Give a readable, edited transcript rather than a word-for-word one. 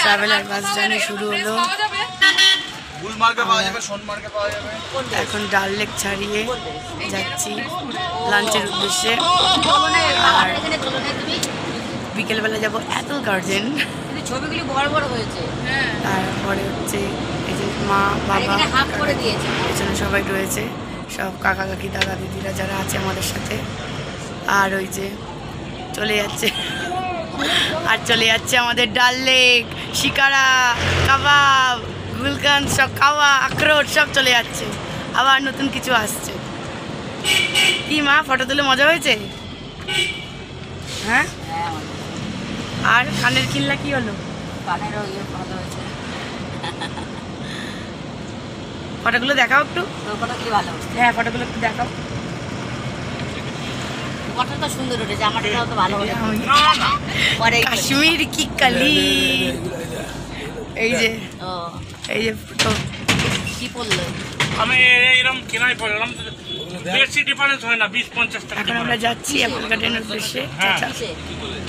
Traveller bus journey শুরু হলো। এখন ডাল লেক ছাড়িয়ে যাচ্ছি লাঞ্চের উদ্দেশ্যে। আর বিকেলবেলা যাবো অ্যাপল গার্ডেন। ছবিগুলি বড় বড় হয়েছে। তারপরে হচ্ছে এই যে মা বাবা পেছনে সবাই রয়েছে, সব কাকা কাকি দাদা দিদিরা যারা আছে আমাদের সাথে। আর ওই যে চলে যাচ্ছে আমাদের ডাল লেক, শিকারা, কাবাব, গুলকান, সব খাওয়া, আখরোট সব চলে যাচ্ছে। আবার নতুন কিছু আসছে। কি মা, ফটো তুলে মজা হয়েছে? হ্যাঁ। আর কানের কিনলা কি হলো? ফটোগুলো দেখাও একটু। হ্যাঁ, ফটোগুলো একটু দেখাও। ফটোটা সুন্দর উঠেছে, আমারটাও তো ভালো হলো। কাশ্মীর কি কালি। এই যে ফটো কি পড়লো? আমি এরকম কেনাই পড়লাম, বেশি ডিফারেন্স হয় না, 20-50 টাকা। এখন আমরা যাচ্ছি অ্যাপল গার্ডেনের উদ্দেশ্যে।